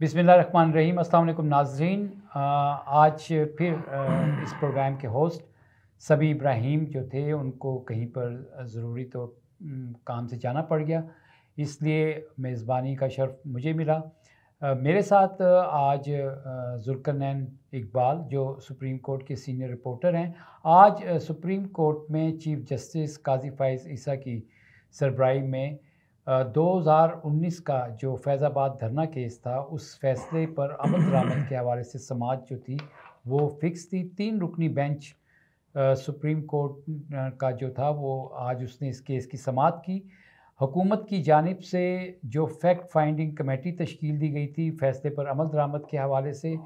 बिस्मिल्लाहिर्रहमानिर्रहीम। अस्सलाम वालेकुम नाज़रीन। आज फिर इस प्रोग्राम के होस्ट सबी इब्राहीम जो थे उनको कहीं पर ज़रूरी तो काम से जाना पड़ गया, इसलिए मेज़बानी का शर्फ मुझे मिला। मेरे साथ आज ज़ुल्करनैन इकबाल जो सुप्रीम कोर्ट के सीनियर रिपोर्टर हैं। आज सुप्रीम कोर्ट में चीफ़ जस्टिस काज़ी फ़ाइज़ ईसा की सरबराही में 2019 का जो फैज़ाबाद धरना केस था, उस फैसले पर अमल दरामद के हवाले से समाअत जो थी वो फ़िक्स थी। 3 रुकनी बेंच सुप्रीम कोर्ट का जो था वो आज उसने इस केस की समाअत की। हुकूमत की जानिब से जो फैक्ट फाइंडिंग कमेटी तश्कील दी गई थी फैसले पर अमल दरामद के हवाले से,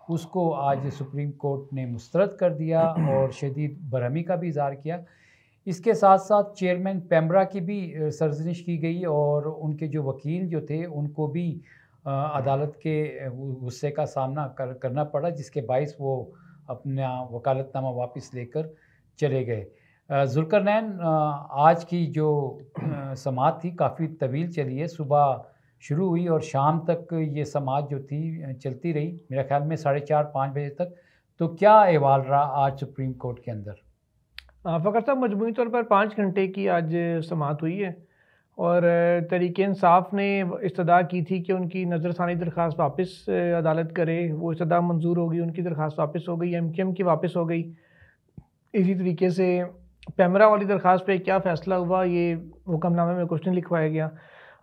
उसको आज सुप्रीम कोर्ट ने मुस्तरद कर दिया और शदीद बरहमी का भी इज़हार किया। इसके साथ-साथ चेयरमैन पेमरा की भी सरज़निश की गई और उनके जो वकील जो थे उनको भी अदालत के गुस्से का सामना करना पड़ा, जिसके बाइस वो अपना वकालतनामा वापस लेकर चले गए। ज़ुल्करनैन, आज की जो समाअत थी काफ़ी तवील चली है। सुबह शुरू हुई और शाम तक ये समाअत जो थी चलती रही, मेरा ख़्याल में 4:30-5 बजे तक। तो क्या अहवाल रहा आज सुप्रीम कोर्ट के अंदर? फ़खर साहब, मजमूई तौर पर 5 घंटे की आज समाअत हुई है और तहरीक-ए-इंसाफ ने इस्तदा की थी कि उनकी नज़रसानी दरख्वास्त वापस अदालत करे। वो इस्तदा मंजूर हो गई, उनकी दरख्वास्त वापस हो गई, एमक्यूएम की वापस हो गई। इसी तरीके से पेमरा वाली दरख्वास्त पे क्या फ़ैसला हुआ, ये हुक्मनामे में कुछ नहीं लिखवाया गया।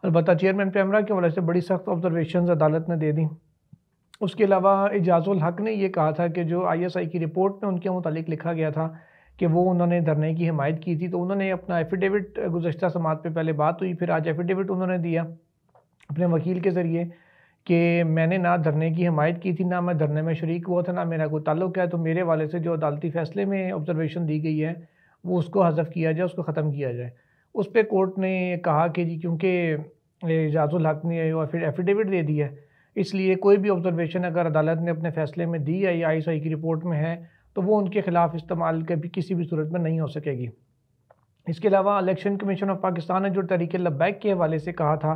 अलबत्ता चेयरमैन पेमरा के हवाले से बड़ी सख्त ऑब्जर्वेशंस अदालत ने दे दी। उसके अलावा एजाज़ुल हक ने ये कहा था कि जो ISI की रिपोर्ट में उनके मुतालिक लिखा गया था कि वो उन्होंने धरने की हिमायत की थी, तो उन्होंने अपना एफ़िडेविट गुज़श्ता समाअत पे पहले बात हुई, फिर आज एफ़िडेविट उन्होंने दिया अपने वकील के ज़रिए कि मैंने ना धरने की हिमायत की थी, ना मैं धरने में शरीक हुआ था, ना मेरा कोई ताल्लुक़ है। तो मेरे हवाले से जो अदालती फ़ैसले में ऑब्ज़र्वेशन दी गई है वो उसको हज़फ किया जाए, उसको ख़त्म किया जाए। उस पे कोर्ट ने कहा कि जी क्योंकि एजाज़ुल हक ने एफ़िडेविट दे दिया है, इसलिए कोई भी ऑब्ज़र्वेशन अगर अदालत ने अपने फ़ैसले में दी है या ISI की रिपोर्ट में है तो वो उनके ख़िलाफ़ इस्तेमाल कभी किसी भी सूरत में नहीं हो सकेगी। इसके अलावा इलेक्शन कमीशन ऑफ पाकिस्तान ने जो तहरीक लब्बैक के हवाले से कहा था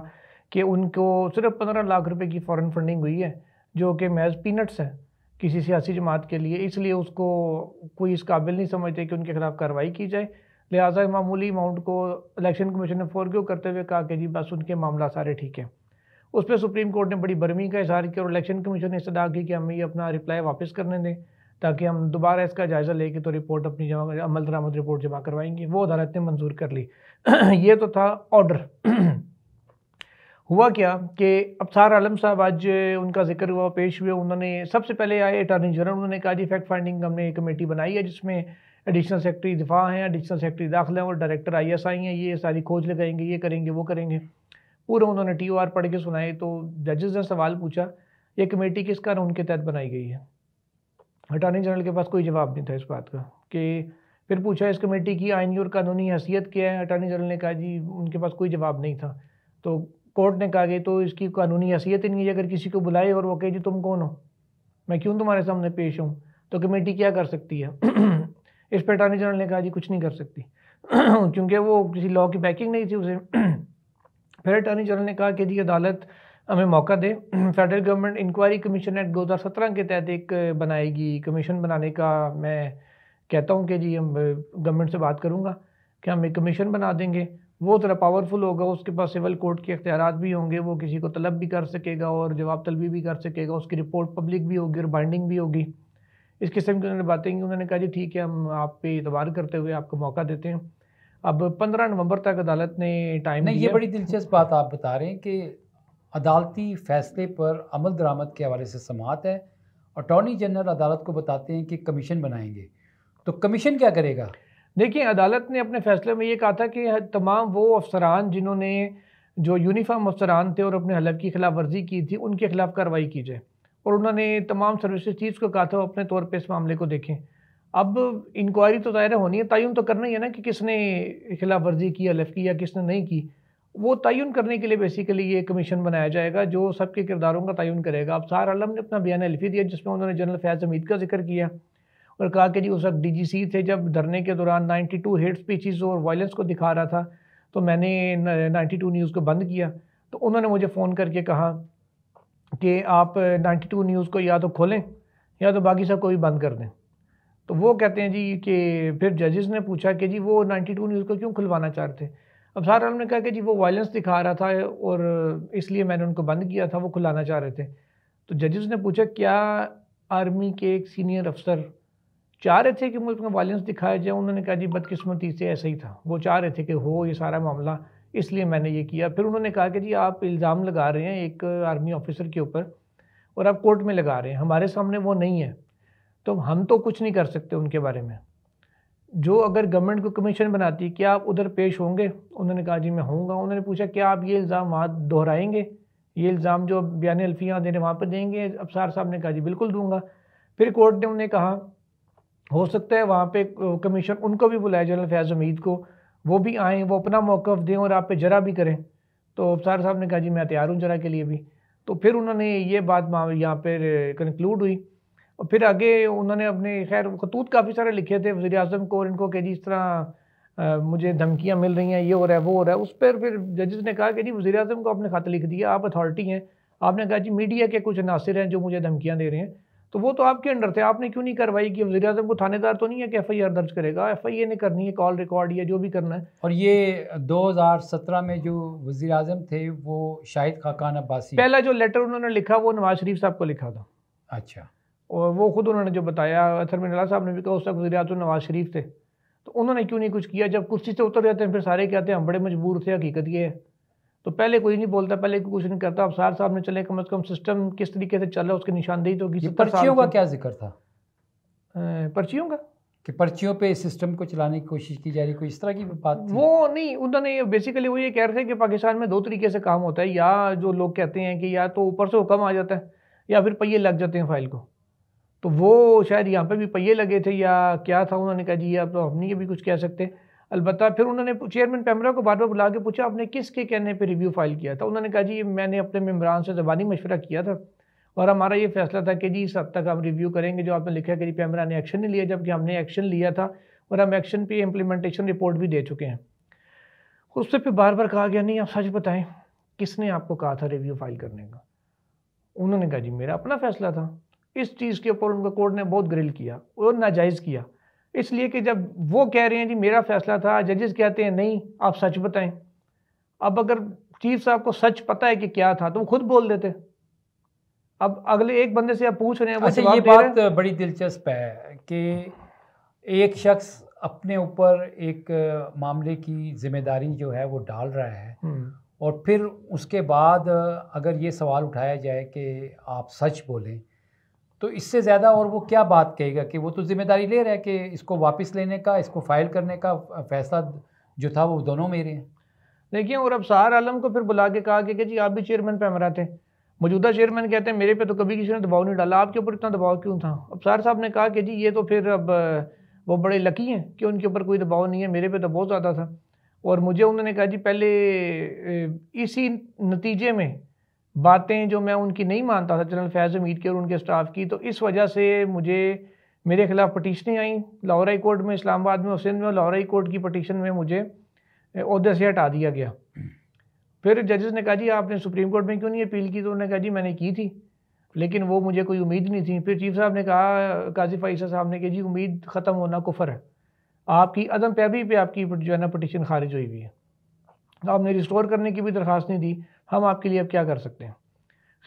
कि उनको सिर्फ 15 लाख रुपए की फ़ॉरेन फंडिंग हुई है, जो कि महज़ पीनट्स है किसी सियासी जमात के लिए, इसलिए उसको कोई इस काबिल नहीं समझते कि उनके खिलाफ कार्रवाई की जाए। लिहाजा मामूली अमाउंट को इलेक्शन कमीशन ने फ़ॉरगिव करते हुए कहा कि जी बस उनके मामला सारे ठीक हैं। उस पर सुप्रीम कोर्ट ने बड़ी बरहमी का इज़हार किया और इलेक्शन कमीशन ने इस्तदा की कि हमें ये अपना रिप्लाई वापस करने दें ताकि हम दोबारा इसका जायज़ा लेके तो रिपोर्ट अपनी जमा अमल दरामद रिपोर्ट जमा करवाएंगे। वो अदालत ने मंजूर कर ली। ये तो था ऑर्डर। हुआ क्या कि अबसार आलम साहब आज उनका ज़िक्र हुआ, पेश हुए। उन्होंने सबसे पहले आए अटॉर्नी जनरल, उन्होंने कहा जी फैक्ट फाइंडिंग हमने एक कमेटी बनाई है जिसमें एडिशनल सेक्रेटरी दिफा हैं, एडिशनल सेक्रेटरी दाखिला हैं और डायरेक्टर ISI हैं, ये सारी खोज लगाएंगे, ये करेंगे, वो करेंगे। पूरा उन्होंने TOR पढ़ के सुनाए। तो जजेस ने सवाल पूछा ये कमेटी किस कानून के तहत बनाई गई है। अटॉर्नी जनरल के पास कोई जवाब नहीं था इस बात का। कि फिर पूछा इस कमेटी की आइनी और कानूनी हैसियत क्या है। अटॉर्नी जनरल ने कहा जी उनके पास कोई जवाब नहीं था। तो कोर्ट ने कहा कि तो इसकी कानूनी हैसियत ही नहीं है। अगर किसी को बुलाए और वो कहे जी तुम कौन हो, मैं क्यों तुम्हारे सामने पेश हूँ, तो कमेटी क्या कर सकती है। इस पर अटॉर्नी जनरल ने कहा जी कुछ नहीं कर सकती क्योंकि वो किसी लॉ की बैकिंग नहीं थी उसे। फिर अटॉर्नी जनरल ने कहा कि जी अदालत हमें मौका दे। Federal government inquiry commission act 2017 के तहत एक बनाएगी। कमीशन बनाने का मैं कहता हूँ कि जी हम गवर्नमेंट से बात करूँगा कि हम एक कमीशन बना देंगे। वो ज़रा पावरफुल होगा, उसके पास सिविल कोर्ट के इख्तियारात भी होंगे, वो किसी को तलब भी कर सकेगा और जवाब तलबी भी कर सकेगा, उसकी रिपोर्ट पब्लिक भी होगी और बाइंडिंग भी होगी। इस किस्म की उन्होंने बातें की। उन्होंने कहा जी ठीक है, हम आप पे एतबार करते हुए आपको मौका देते हैं। अब 15 नवंबर तक अदालत ने टाइम नहीं, ये दिया। बड़ी दिलचस्प बात आप बता रहे हैं कि अदालती फ़ैसले पर अमल दरामद के हवाले से समाअत है। अटॉर्नी जनरल अदालत को बताते हैं कि कमीशन बनाएंगे, तो कमीशन क्या करेगा? देखिए, अदालत ने अपने फ़ैसले में ये कहा था कि तमाम वो अफसरान जिन्होंने जो यूनिफ़ॉर्म अफसरान थे और अपने हलफ की खिलाफ वर्जी की थी, उनके खिलाफ कार्रवाई की जाए। और उन्होंने तमाम सर्विसेज चीफ़ को कहा था वो अपने तौर पे इस मामले को देखें। अब इंक्वायरी तो ज़ाहिर होनी है, तयन तो करना ही है ना कि किसने खिलाफ वर्जी की, हलफ की या किसने नहीं की। वो तयन करने के लिए बेसिकली ये कमीशन बनाया जाएगा जो सबके किरदारों का तयन करेगा। अब सार आलम ने अपना बयान हल्फी दिया जिसमें उन्होंने जनरल फैज़ हमीद का जिक्र किया और कहा कि जी उस वक्त DGC थे जब धरने के दौरान 92 हेट स्पीचेस और वायलेंस को दिखा रहा था, तो मैंने 92 न्यूज़ को बंद किया। तो उन्होंने मुझे फ़ोन करके कहा कि आप 92 न्यूज़ को या तो खोलें या तो बाकी सब को भी बंद कर दें। तो वो कहते हैं जी कि फिर जजेस ने पूछा कि जी वो 92 न्यूज़ को क्यों खुलवाना चाह रहे थे। अब सार आलम ने कहा कि जी वो वायलेंस दिखा रहा था और इसलिए मैंने उनको बंद किया था, वो खुलाना चाह रहे थे। तो जजेस ने पूछा क्या आर्मी के एक सीनियर अफसर चाह रहे थे कि मुल्क में वायलेंस दिखाया जाए? उन्होंने कहा जी बदकिस्मती से ऐसा ही था, वो चाह रहे थे कि हो ये सारा मामला, इसलिए मैंने ये किया। फिर उन्होंने कहा कि जी आप इल्ज़ाम लगा रहे हैं एक आर्मी ऑफिसर के ऊपर और आप कोर्ट में लगा रहे हैं, हमारे सामने वो नहीं है तो हम तो कुछ नहीं कर सकते उनके बारे में। जो अगर गवर्नमेंट को कमीशन बनाती क्या आप उधर पेश होंगे? उन्होंने कहा जी मैं होऊंगा। उन्होंने पूछा क्या आप ये इल्ज़ाम वहाँ दोहराएंगे, ये इल्ज़ाम जो बयान अल्फिया देने वहाँ पर देंगे? अफसार साहब ने कहा जी बिल्कुल दूंगा। फिर कोर्ट ने उन्हें कहा हो सकता है वहाँ पे कमीशन उनको भी बुलाया, जनरल फैज़ हमीद को, वो भी आएँ, वो अपना मौक़िफ़ दें और आप पे जरा भी करें। तो अफसार साहब ने कहा जी मैं तैयार हूँ जरा के लिए भी। तो फिर उन्होंने ये बात यहाँ पर कंक्लूड हुई और फिर आगे उन्होंने अपने खैर खतूत काफ़ी सारे लिखे थे वज़ीर आज़म को और इनको कि जी इस तरह मुझे धमकियाँ मिल रही हैं, ये हो रहा है वो हो रहा है। उस पर फिर जजेस ने कहा कि जी वज़ीर आज़म को आपने ख़त लिख दिया, आप अथॉरिटी हैं, आपने कहा जी मीडिया के कुछ अनासिर हैं जो मुझे धमकियाँ दे रहे हैं, तो वो तो आपके अंडर थे, आपने क्यों नहीं कार्रवाई की? वज़ीर आज़म को थानेदार तो नहीं है कि FIR दर्ज करेगा, FIA ने करनी है, कॉल रिकॉर्ड या जो भी करना है। और ये 2017 में जो वज़ीर आज़म थे वो शाहिद खाकान अब्बासी, पहला जो लेटर उन्होंने लिखा वो नवाज शरीफ साहब को लिखा था। अच्छा। और वो खुद उन्होंने जो बताया, अतर मिनल्ला साहब ने भी कहा उस वक्त वज़ीर आज़म नवाज शरीफ थे, तो उन्होंने क्यों नहीं कुछ किया? जब कुर्सी से उतर जाते हैं फिर सारे कहते हैं हम बड़े मजबूर थे, हकीकत ये है। तो पहले कोई नहीं बोलता, पहले कोई कुछ नहीं करता। अफसार साहब ने चले कम अज़ कम सिस्टम किस तरीके से चल रहा है उसकी निशानदेही तो होगी। पर्चियों का क्या जिक्र था? पर्चियों का कि पर्चियों पे सिस्टम को चलाने की कोशिश की जा रही, कोई इस तरह की बात थी? वो नहीं, उन्होंने बेसिकली वो ये कह रहे थे कि पाकिस्तान में दो तरीके से काम होता है, या जो लोग कहते हैं कि या तो ऊपर से हुक्म आ जाता है या फिर पहिए लग जाते हैं फाइल को। तो वो शायद यहाँ पे भी पहिए लगे थे या क्या था, उन्होंने कहा जी अब तो हम नहीं भी कुछ कह सकते। अलबत्ता फिर उन्होंने चेयरमैन पैमरा को बार बार बुला के पूछा आपने किसके कहने पे रिव्यू फाइल किया था? उन्होंने कहा जी मैंने अपने मेम्बरान से ज़बानी मशवरा किया था और हमारा ये फैसला था कि जी इस हद तक हम रिव्यू करेंगे जो आपने लिखा कि जी पैमरा ने एक्शन नहीं लिया, जबकि हमने एक्शन लिया था और हम एक्शन पे इम्प्लीमेंटेशन रिपोर्ट भी दे चुके हैं। उससे फिर बार बार कहा गया नहीं आप सच बताएं किसने आपको कहा था रिव्यू फाइल करने का? उन्होंने कहा जी मेरा अपना फैसला था। इस चीज़ के ऊपर उनको कोर्ट ने बहुत ग्रिल किया और नाजायज़ किया, इसलिए कि जब वो कह रहे हैं जी मेरा फैसला था, जजेस कहते हैं नहीं आप सच बताएं। अब अगर चीफ साहब को सच पता है कि क्या था तो वो खुद बोल देते। अब अगले एक बंदे से आप पूछ रहे हैं वो अच्छा, ये बात बड़ी दिलचस्प है कि एक शख्स अपने ऊपर एक मामले की जिम्मेदारी जो है वो डाल रहा है और फिर उसके बाद अगर ये सवाल उठाया जाए कि आप सच बोलें तो इससे ज़्यादा और वो क्या बात कहेगा कि वो तो जिम्मेदारी ले रहा है कि इसको वापस लेने का, इसको फाइल करने का फैसला जो था वो दोनों मेरे हैं। देखिए, और अफसार आलम को फिर बुला के कहा कि जी आप भी चेयरमैन पैमरा थे, मौजूदा चेयरमैन कहते हैं मेरे पे तो कभी किसी ने दबाव नहीं डाला, आपके ऊपर इतना दबाव क्यों था? अफसार साहब ने कहा कि जी ये तो फिर अब वो बड़े लकी हैं कि उनके ऊपर कोई दबाव नहीं है, मेरे पे तो बहुत ज़्यादा था। और मुझे उन्होंने कहा जी पहले इसी नतीजे में बातें जो मैं उनकी नहीं मानता था जनरल फैज़ हमीद के और उनके स्टाफ की, तो इस वजह से मुझे मेरे खिलाफ पटिशनें आई लाहौर हाई कोर्ट में, इस्लामाबाद में और सिंध में। लाहौर हाई कोर्ट की पटिशन में मुझे ओहदे से हटा दिया गया। फिर जजेस ने कहा जी आपने सुप्रीम कोर्ट में क्यों नहीं अपील की? तो उन्होंने कहा जी मैंने की थी लेकिन वो मुझे कोई उम्मीद नहीं थी। फिर चीफ साहब ने कहा, काजी फ़ाइज़ा साहब ने, कि जी उम्मीद ख़त्म होना कुफर है, आपकी अदम पैरवी पे आपकी जो है ना पटिशन खारिज हुई हुई है, आपने रिस्टोर करने की भी दरख्वास्त नहीं दी, हम आपके लिए अब क्या कर सकते हैं?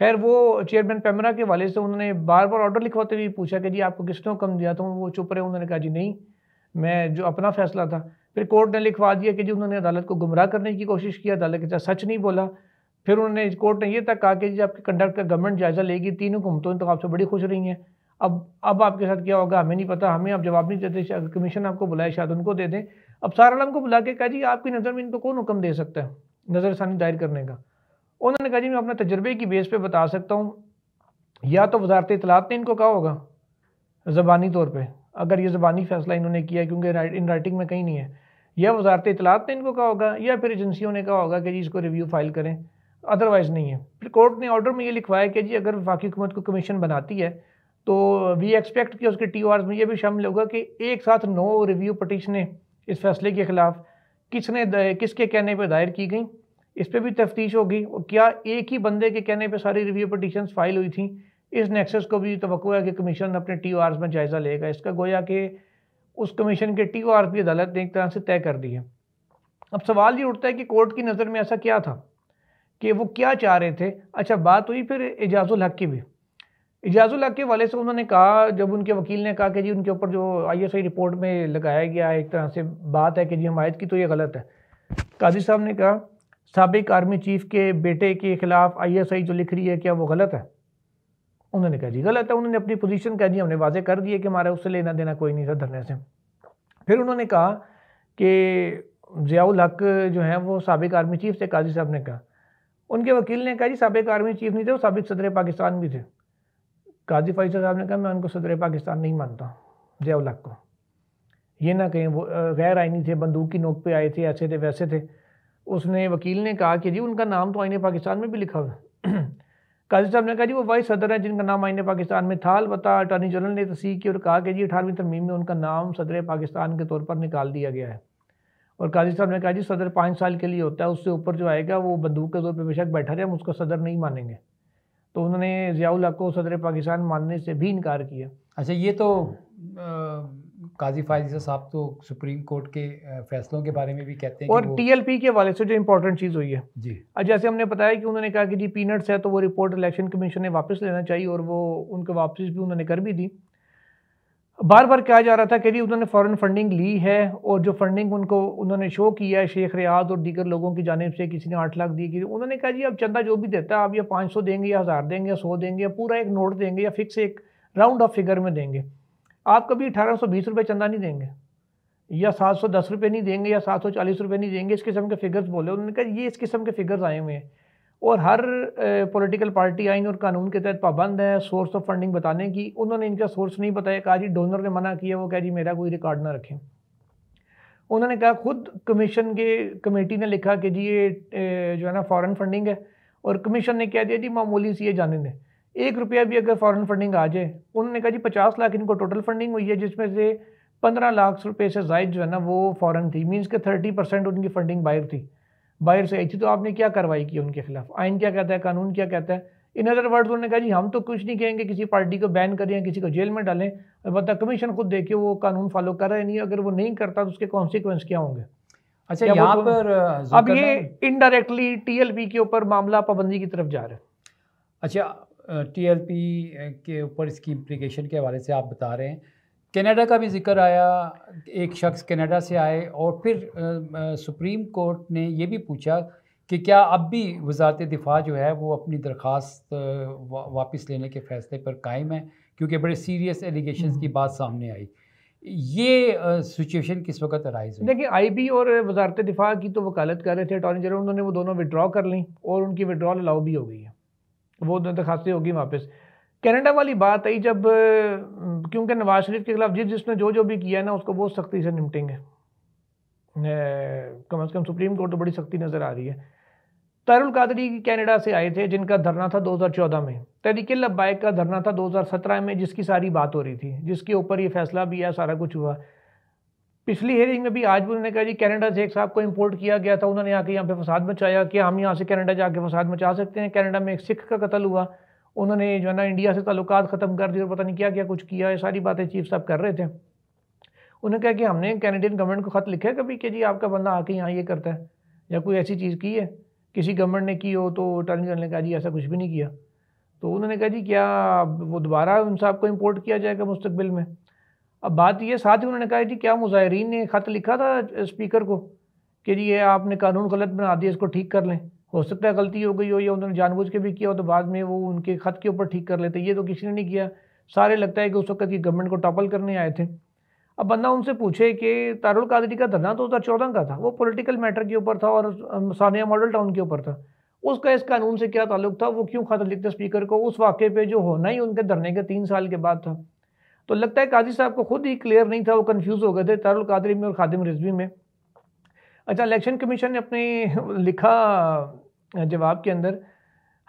खैर वो चेयरमैन पैमरा के वाले से उन्होंने बार बार ऑर्डर लिखवाते हुए पूछा कि जी आपको किसने हुक्म दिया? तो वो चुप रहे, उन्होंने कहा जी नहीं, मैं जो अपना फैसला था। फिर कोर्ट ने लिखवा दिया कि जी उन्होंने अदालत को गुमराह करने की कोशिश की, अदालत के साथ सच नहीं बोला। फिर उन्होंने कोर्ट ने ये तक कहा कि जी आपके कंडक्ट का गवर्नमेंट जायज़ा लेगी, तीन हुकूमतों तो आपसे बड़ी खुश रही हैं, अब आपके साथ क्या होगा हमें नहीं पता, हमें आप जवाब नहीं देते, कमीशन आपको बुलाए शायद उनको दे दें। अब सार आलम को बुला के कहा जी आपकी नज़र में इनको कौन हुक्म दे सकता है नज़रसानी दायर करने का? उन्होंने कहा जी मैं अपने तजर्बे की बेस पे बता सकता हूँ, या तो वजारत इत्तलात ने इनको कहा होगा ज़बानी तौर पे, अगर ये ज़बानी फ़ैसला इन्होंने किया है क्योंकि इन राइटिंग में कहीं नहीं है, या वजारत इत्तलात ने इनको कहा होगा या फिर एजेंसियों ने कहा होगा कि जी इसको रिव्यू फाइल करें, अदरवाइज़ नहीं है। फिर कोर्ट ने ऑर्डर में ये लिखवाया कि जी अगर वफाकी हुकूमत को कमीशन बनाती है तो वी एक्सपेक्ट कि उसके TORs में ये भी शामिल होगा कि एक साथ 9 रिव्यू पटिशनें इस फैसले के ख़िलाफ़ किसके कहने पर दायर की गई, इस पर भी तफ्तीश होगी। और क्या एक ही बंदे के कहने पे सारी रिव्यू पटिशन्स फाइल हुई थी, इस नेक्सस को भी तवक्को है कि कमीशन अपने TORs में जायज़ा लेगा। इसका गोया कि उस कमीशन के TOR भी अदालत ने एक तरह से तय कर दिए। अब सवाल ये उठता है कि कोर्ट की नज़र में ऐसा क्या था कि वो क्या चाह रहे थे। अच्छा, बात हुई फिर एजाजुल हक की भी। एजाजुल हक के वाले से उन्होंने कहा, जब उनके वकील ने कहा कि जी उनके ऊपर जो ISI रिपोर्ट में लगाया गया एक तरह से बात है कि जी हमायत की, तो ये गलत है। काजी साहब ने कहा साबिक आर्मी चीफ के बेटे के खिलाफ ISI जो लिख रही है क्या वो गलत है? उन्होंने कहा जी गलत है। उन्होंने अपनी पोजीशन कह दी, हमने वाजे कर दिए कि हमारा उससे लेना देना कोई नहीं था धरने से। फिर उन्होंने कहा कि ज़ियाउल हक जो है वो साबिक आर्मी चीफ थे। काजी साहब ने कहा, उनके वकील ने कहा जी साबिक आर्मी चीफ नहीं थे, वो साबिक सदर पाकिस्तान भी थे। काजी फैसल साहब ने कहा मैं उनको सदर पाकिस्तान नहीं मानता ज़ियाउल हक को। ये ना कहीं वो गैर आइनी थे, बंदूक की नोक पे आए थे, ऐसे थे वैसे थे। उसने वकील ने कहा कि जी उनका नाम तो आईने पाकिस्तान में भी लिखा हुआ है। काजी साहब ने कहा जी वो वाइस सदर हैं जिनका नाम आईने पाकिस्तान में था। अलबत्ता अटॉर्नी जनरल ने तस्दीक की और कहा कि जी 18वीं तरमीम में उनका नाम सदर पाकिस्तान के तौर पर निकाल दिया गया है। और काजी साहब ने कहा जी सदर 5 साल के लिए होता है, उससे ऊपर जो आएगा वो बंदूक के तौर पर बेशक बैठा रहे, हम उसको सदर नहीं मानेंगे। तो उन्होंने ज़ियाउल हक को सदर पाकिस्तान मानने से भी इनकार किया। अच्छा, ये तो काजी फायज़ साहब तो सुप्रीम कोर्ट के फैसलों के बारे में भी कहते हैं और कि TLP के वाले से जो इंपॉर्टेंट चीज़ हुई है जी, जैसे हमने बताया कि उन्होंने कहा कि जी पीनट्स है तो वो रिपोर्ट इलेक्शन कमीशन ने वापस लेना चाहिए, और वो उनको वापसी भी उन्होंने कर भी दी। बार बार कहा जा रहा था कि जी उन्होंने फॉरेन फंडिंग ली है, और जो फंडिंग उनको उन्होंने शो किया है शेख रियाद और दीगर लोगों की जानिब से, किसी ने 8 लाख दी, उन्होंने कहा जी अब चंदा जो भी देता है आप या 500 देंगे या 1000 देंगे या 100 देंगे या पूरा एक नोट देंगे या फिक्स एक राउंड ऑफ फिगर में देंगे, आप कभी 1820 रुपये चंदा नहीं देंगे या 710 रुपये नहीं देंगे या 740 रुपये नहीं देंगे। इस किस्म के फिगर्स बोले। उन्होंने कहा ये इस किस्म के फिगर्स आए हुए हैं, और हर पॉलिटिकल पार्टी आइन और कानून के तहत पाबंद है सोर्स ऑफ फंडिंग बताने की। उन्होंने इनका सोर्स नहीं बताया, कहा जी डोनर ने मना किया, वो कहा जी मेरा कोई रिकॉर्ड ना रखें। उन्होंने कहा खुद कमीशन के कमेटी ने लिखा कि जी ये जो है ना फॉरेन फंडिंग है, और कमीशन ने कह दिया जी मामूली सी ये जाने दें, 1 रुपया भी अगर फॉरेन फंडिंग आ जाए। उन्होंने कहा जी 50 लाख इनको टोटल फंडिंग हुई है, जिसमें से 15 लाख रुपये से ज़ायद जो है ना वो फॉरेन थी, मीन्स के 30% उनकी फंडिंग बाहर से आई थी। तो आपने क्या कार्रवाई की उनके खिलाफ? आइन क्या कहता है, कानून क्या कहता है? इन अदर वर्ड्स उन्होंने कहा जी हम तो कुछ नहीं कहेंगे, किसी पार्टी को बैन करें, किसी को जेल में डालें, अलबत्ता कमीशन खुद देखिए वो कानून फॉलो कर रहा है नहीं, अगर वो नहीं करता तो उसके कॉन्सिक्वेंस क्या होंगे। अच्छा, यहाँ पर अब ये इनडायरेक्टली TLP के ऊपर मामला पाबंदी की तरफ जा रहा है। अच्छा, TLP के ऊपर इसकी इम्प्लीकेशन के हवाले से आप बता रहे हैं, कनाडा का भी जिक्र आया, एक शख्स कनाडा से आए, और फिर सुप्रीम कोर्ट ने ये भी पूछा कि क्या अब भी वजारत दिफा जो है वो अपनी दरख्वास्त वापस लेने के फ़ैसले पर कायम है, क्योंकि बड़े सीरियस एलिगेशंस की बात सामने आई। ये सिचुएशन किस वक्त अराइज हुई? देखिए IB और वजारत दिफा की तो वकालत कर रहे थे अटॉर्नी जनरल, उन्होंने वो दोनों विड्रॉ कर ली और उनकी विड्रॉल अलाउ भी हो गई है, वो दरखास्तें होगी वापस। कनाडा वाली बात आई जब, क्योंकि नवाज शरीफ के खिलाफ जिसने जो भी किया है ना उसको बहुत सख्ती से निपटेंगे, कम से कम सुप्रीम कोर्ट तो बड़ी सख्ती नज़र आ रही है। तारुल कादरी कनाडा से आए थे जिनका धरना था 2014 में, तहरीक लब्बाइक का धरना था 2017 में, जिसकी सारी बात हो रही थी, जिसके ऊपर ये फैसला भी है, सारा कुछ हुआ। पिछली हेयरिंग में भी आज भी उन्होंने कहा जी कनाडा से एक साहब को इंपोर्ट किया गया था, उन्होंने आके यहाँ पे फसाद मचाया, कि हम यहाँ से कनाडा जाके फसाद मचा सकते हैं। कनाडा में एक सिख का कत्ल हुआ, उन्होंने जो है ना इंडिया से ताल्लुकात ख़त्म कर दिए और पता नहीं क्या क्या कुछ किया, ये सारी बातें चीफ साहब कर रहे थे। उन्होंने कहा कि हमने कैनेडियन गवर्नमेंट को ख़त लिखा है कभी कि जी आपका बंदा आके यहाँ ये करता है, या कोई ऐसी चीज़ की है किसी गवर्नमेंट ने की हो? तो अटॉर्नी जनरल ने कहा जी ऐसा कुछ भी नहीं किया। तो उन्होंने कहा जी क्या वो दोबारा उन साहब को इंपोर्ट किया जाएगा मुस्तकबिल में? अब बात ये, साथ ही उन्होंने कहा जी क्या मुजाहिरीन ने ख़त लिखा था स्पीकर को कि जी ये आपने कानून गलत बना दिया, इसको ठीक कर लें, हो सकता है गलती हो गई हो या उन्होंने जानबूझ के भी किया हो तो बाद में वो उनके ख़त के ऊपर ठीक कर लेते। ये तो किसी ने नहीं किया, सारे लगता है कि उस वक्त की गवर्नमेंट को टॉपल करने आए थे। अब बंदा उनसे पूछे कि तारुल कादरी का धरना 2014 का था, वो पॉलिटिकल मैटर के ऊपर था और सानिया मॉडल टाउन के ऊपर था, उसका इस कानून से क्या ताल्लुक था? वो क्यों खत लिखते स्पीकर को उस वाक़े पे जो होना ही उनके धरने के 3 साल के बाद था? तो लगता है काजी साहब को खुद ही क्लियर नहीं था, वो कंफ्यूज हो गए थे तारुल कादरी में और खादिम रिजवी में। अच्छा, इलेक्शन कमीशन ने अपने लिखा जवाब के अंदर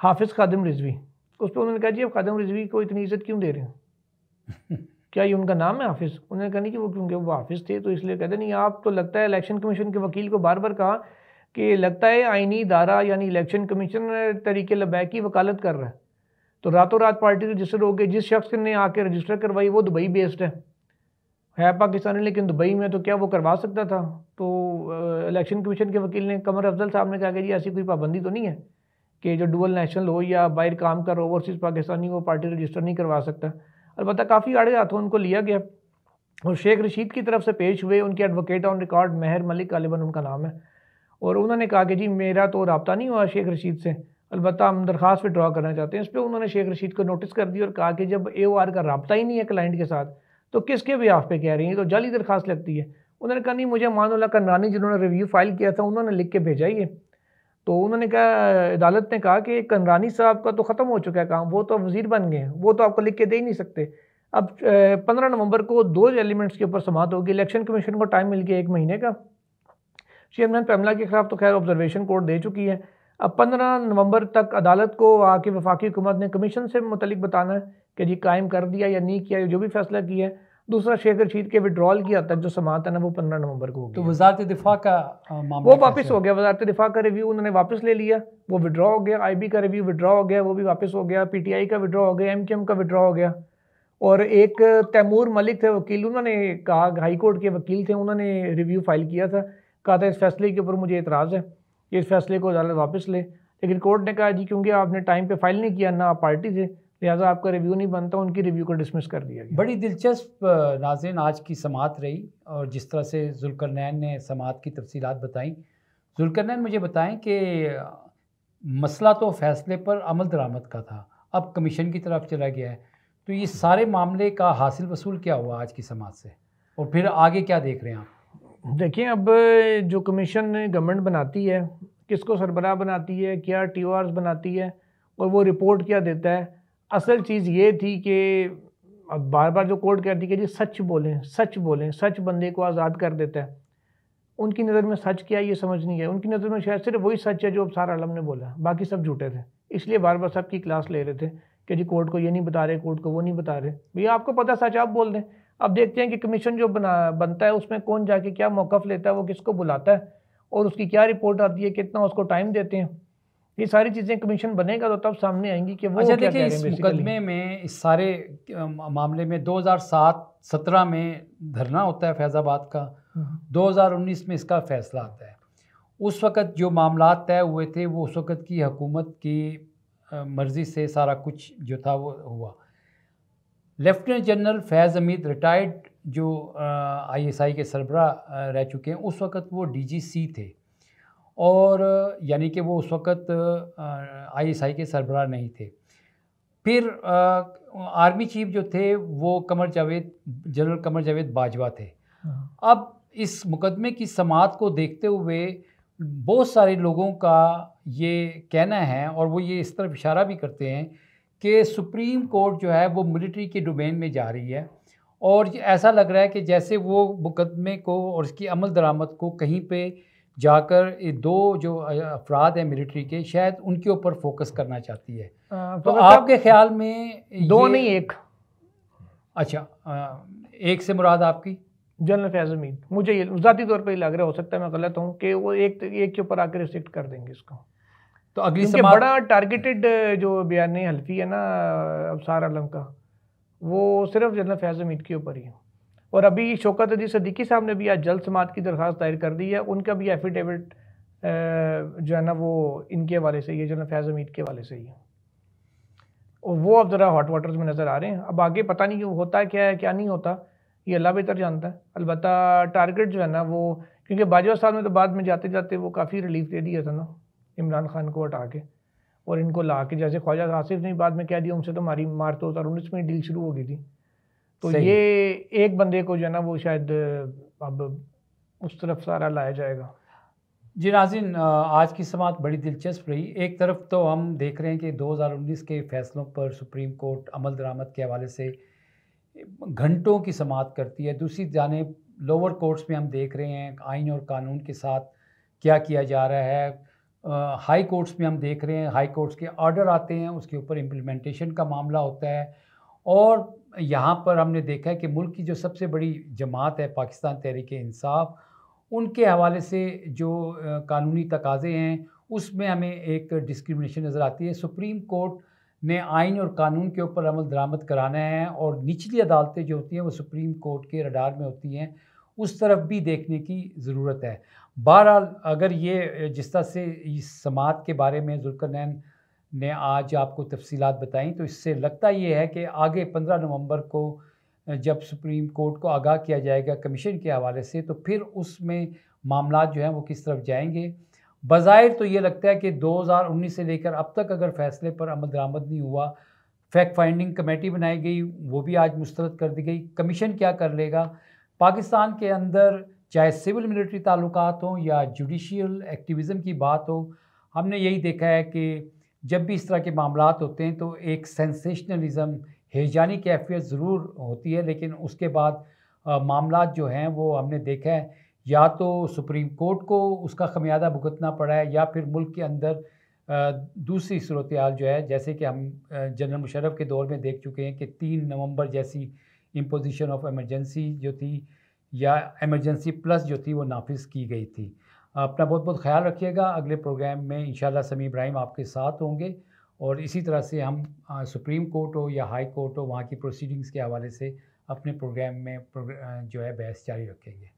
हाफिज़ खादिम रिजवी, उस पर उन्होंने कहा जी अब खादिम रिजवी को इतनी इज्जत क्यों दे रहे हैं? क्या ये उनका नाम है हाफिज़? उन्होंने कहा नहीं कि वो क्योंकि वो हाफिज़ थे तो इसलिए कहते नहीं। आप तो लगता है इलेक्शन कमीशन के वकील को बार बार कहा कि लगता है आईनी इदारा यानी इलेक्शन कमीशन तरीके लबैक की वकालत कर रहा है। तो रातों रात पार्टी रजिस्टर हो गई, जिस शख्स ने आके रजिस्टर करवाई वो दुबई बेस्ड है पाकिस्तानी, लेकिन दुबई में तो क्या वो करवा सकता था। तो इलेक्शन कमीशन के वकील ने, कमर अफजल साहब ने कहा कि जी ऐसी कोई पाबंदी तो नहीं है कि जो डुअल नेशनल हो या बाहर काम कर ओवरसीज़ पाकिस्तानी वो पार्टी रजिस्टर नहीं करवा सकता। अलबत्ता काफ़ी आड़े हाथों उनको लिया गया और शेख रशीद की तरफ से पेश हुए। उनके एडवोकेट ऑन रिकॉर्ड महर मलिक गालिबन उनका नाम है, और उन्होंने कहा कि जी मेरा तो रब्ता नहीं हुआ शेख रशीद से, अलबत्ता हम दरख्वास्त विड्रॉ करना चाहते हैं। इस पर उन्होंने शेख रशीद को नोटिस कर दिया और कहा कि जब AOR का रब्ता ही नहीं है क्लाइंट के साथ तो किसके भी आप पे कह रही हैं, तो जाली दरख्वास्त लगती है। उन्होंने कहा नहीं, मुझे अमानुल्लाह करनानी जिन्होंने रिव्यू फाइल किया था उन्होंने लिख के भेजा ही है। तो उन्होंने कहा, अदालत ने कहा कि करनानी साहब का तो ख़त्म हो चुका है काम, वो तो वज़ीर बन गए हैं, वो तो आपको लिख के दे ही नहीं सकते। अब 15 नवंबर को 2 एलिमेंट्स के ऊपर समाअत होगी। इलेक्शन कमीशन को टाइम मिल गया 1 महीने का। चेयरमैन पैमला के खिलाफ तो खैर ऑब्जर्वेशन कोर्ट दे चुकी है। अब 15 नवंबर तक अदालत को आके वफाकी हुकूमत ने कमीशन से मुतलिक बताना है कि जी कायम कर दिया या नहीं किया, जो भी फैसला किया है। दूसरा, शेख रशीद के विड्रॉल की हद तक जो समाअत है ना वो 15 नवंबर को होगी। तो वज़ारत दिफा का मामला वो वापस हो गया, वज़ारत दिफा का रिव्यू उन्होंने वापस ले लिया, वो विड्रॉ हो गया। IB का रिव्यू विड्रॉ हो गया, वो भी वापस हो गया। PTI का विड्रॉ हो गया, MQM का विड्रॉ हो गया। और एक तैमूर मलिक थे वकील, उन्होंने कहा, हाई कोर्ट के वकील थे, उन्होंने रिव्यू फाइल किया था, कहा था इस फैसले के ऊपर मुझे एतराज़ है, इस फैसले को अदालत वापस ले। लेकिन कोर्ट ने कहा जी क्योंकि आपने टाइम पे फाइल नहीं किया, ना आप पार्टी थे, लिहाजा आपका रिव्यू नहीं बनता, उनकी रिव्यू को डिसमिस कर दिया गया। बड़ी दिलचस्प नाज़रीन आज की समाअत रही, और जिस तरह से ज़ुल्करनैन ने समाअत की तफसीलात बताई। ज़ुल्करनैन मुझे बताएं कि मसला तो फैसले पर अमल दरामद का था, अब कमीशन की तरफ चला गया है, तो ये सारे मामले का हासिल वसूल क्या हुआ आज की समाअत से, और फिर आगे क्या देख रहे हैं आप? देखिए, अब जो कमीशन गवर्नमेंट बनाती है, किसको सरबराह बनाती है, क्या TORs बनाती है, और वो रिपोर्ट क्या देता है। असल चीज़ ये थी कि अब बार बार जो कोर्ट कहती है कि जी सच बोलें, सच बोलें, सच बंदे को आज़ाद कर देता है। उनकी नज़र में सच क्या है ये समझ नहीं है। उनकी नज़र में शायद सिर्फ वही सच है जो अब सारा आलम ने बोला, बाकी सब झूठे थे। इसलिए बार बार सबकी क्लास ले रहे थे कि जी कोर्ट को ये नहीं बता रहे, कोर्ट को वो नहीं बता रहे। भैया आपको पता सच आप बोल दें। अब देखते हैं कि कमीशन जो बनता है उसमें कौन जाके क्या मौक़िफ़ लेता है, वो किसको बुलाता है और उसकी क्या रिपोर्ट आती है, कितना उसको टाइम देते हैं। ये सारी चीज़ें कमीशन बनेगा तो तब सामने आएंगी कि वो अच्छा क्या देखिए, कह रहे हैं। इस मुकदमे में, इस सारे मामले में 2007-17 में धरना होता है फैज़ाबाद का, 2019 में इसका फ़ैसला आता है। उस वक़्त जो मामला तय हुए थे वो उस वक़्त की हुकूमत की मर्ज़ी से सारा कुछ जो था वो हुआ। लेफ्टिनेंट जनरल फैज़ हमीद रिटायर्ड जो ISI के सरबराह रह चुके हैं, उस वक़्त वो DGC थे, और यानी कि वो उस वक़्त ISI के सरबराह नहीं थे। फिर आर्मी चीफ जो थे वो जनरल कमर जावेद बाजवा थे। अब इस मुकदमे की समाअत को देखते हुए बहुत सारे लोगों का ये कहना है, और वो ये इस तरफ इशारा भी करते हैं कि सुप्रीम कोर्ट जो है वो मिलिट्री के डोमेन में जा रही है, और ऐसा लग रहा है कि जैसे वो मुकदमे को और इसकी अमल दरामद को कहीं पे जाकर ये 2 जो अफराद हैं मिलिट्री के, शायद उनके ऊपर फोकस करना चाहती है। तो आपके ख्याल में 2 नहीं 1? अच्छा, 1 से मुराद आपकी जनरल फैज़ हमीद। मुझे ये ज़ाती तौर पर ही लग रहा है, हो सकता है मैं गलत हूँ, कि वो एक के ऊपर आकर रिस्ट्रिक्ट कर देंगे इसको। तो अगली समाअत बड़ा टारगेटेड जो बयान हल्फी है ना अबसार आलम का, वो सिर्फ जनरल फैज़ हमीद के ऊपर ही है। और अभी शौकत अली सिद्दीकी साहब ने भी आज जल्द समाअत की दरख्वास्त दायर कर दी है। उनका भी एफिडेविट जो है ना वो इनके हवाले से ही है, जनरल फैज़ हमीद के हवाले से ही है, और वो अब ज़रा हॉट वाटर्स में नज़र आ रहे हैं। अब आगे पता नहीं होता क्या है क्या नहीं होता, ये अल्लाह बेहतर जानता है। अलबत्ता टारगेट जो है ना वो, क्योंकि बाजवा साहब ने तो बाद में जाते जाते वो काफ़ी रिलीफ दे दिया था ना इमरान खान को हटा के, और इनको ला के, जैसे ख्वाजा आसिफ ने बाद में कह दिया उनसे तो हमारी मार्च 2019 में डील शुरू हो गई थी। तो ये एक बंदे को जो है ना वो शायद अब उस तरफ सारा लाया जाएगा। जी नाज़रीन, आज की समाअत बड़ी दिलचस्प रही। एक तरफ तो हम देख रहे हैं कि 2019 के फ़ैसलों पर सुप्रीम कोर्ट अमल दरामद के हवाले से घंटों की समाअत करती है, दूसरी जानिब लोअर कोर्ट्स में हम देख रहे हैं आइन और कानून के साथ क्या किया जा रहा है। हाई कोर्ट्स में हम देख रहे हैं हाई कोर्ट्स के ऑर्डर आते हैं, उसके ऊपर इम्प्लीमेंटेशन का मामला होता है। और यहाँ पर हमने देखा है कि मुल्क की जो सबसे बड़ी जमात है पाकिस्तान तहरीक इंसाफ, उनके हवाले से जो कानूनी तकाज़े हैं उसमें हमें एक डिस्क्रिमिनेशन नज़र आती है। सुप्रीम कोर्ट ने आइन और कानून के ऊपर अमल दरामद कराना है और निचली अदालतें जो होती हैं वो सुप्रीम कोर्ट के रडार में होती हैं, उस तरफ भी देखने की ज़रूरत है। बहरहाल अगर ये जिस तरह से इस समात के बारे में ज़ुल्करनैन ने आज आपको तफसीलात बताई, तो इससे लगता ये है कि आगे 15 नवंबर को जब सुप्रीम कोर्ट को आगाह किया जाएगा कमीशन के हवाले से, तो फिर उसमें मामलात जो हैं वो किस तरफ जाएंगे। बज़ाहिर तो ये लगता है कि 2019 से लेकर अब तक अगर फ़ैसले पर अमल दरामद नहीं हुआ, फैक्ट फाइंडिंग कमेटी बनाई गई, वो भी आज मुस्तरद कर दी गई। कमीशन क्या कर लेगा? पाकिस्तान के अंदर चाहे सिविल मिलिट्री ताल्लुकात हों या जुडिशियल एक्टिविज़म की बात हो, हमने यही देखा है कि जब भी इस तरह के मामलात होते हैं तो एक सेंसेशनलिज़म, हेजानी कैफ़ियत ज़रूर होती है, लेकिन उसके बाद मामलात जो हैं वो हमने देखा है या तो सुप्रीम कोर्ट को उसका ख़मियाज़ा भुगतना पड़ा है या फिर मुल्क के अंदर दूसरी सूरत हाल जो है, जैसे कि हम जनरल मुशर्रफ के दौर में देख चुके हैं कि 3 नवंबर जैसी इम्पोजिशन ऑफ इमरजेंसी जो थी या इमरजेंसी प्लस जो थी वो नाफिज़ की गई थी। अपना बहुत बहुत ख़्याल रखिएगा। अगले प्रोग्राम में इंशाल्लाह समी इब्राहिम आपके साथ होंगे और इसी तरह से हम सुप्रीम कोर्ट हो या हाई कोर्ट हो, वहाँ की प्रोसीडिंग्स के हवाले से अपने प्रोग्राम में जो है बहस जारी रखेंगे।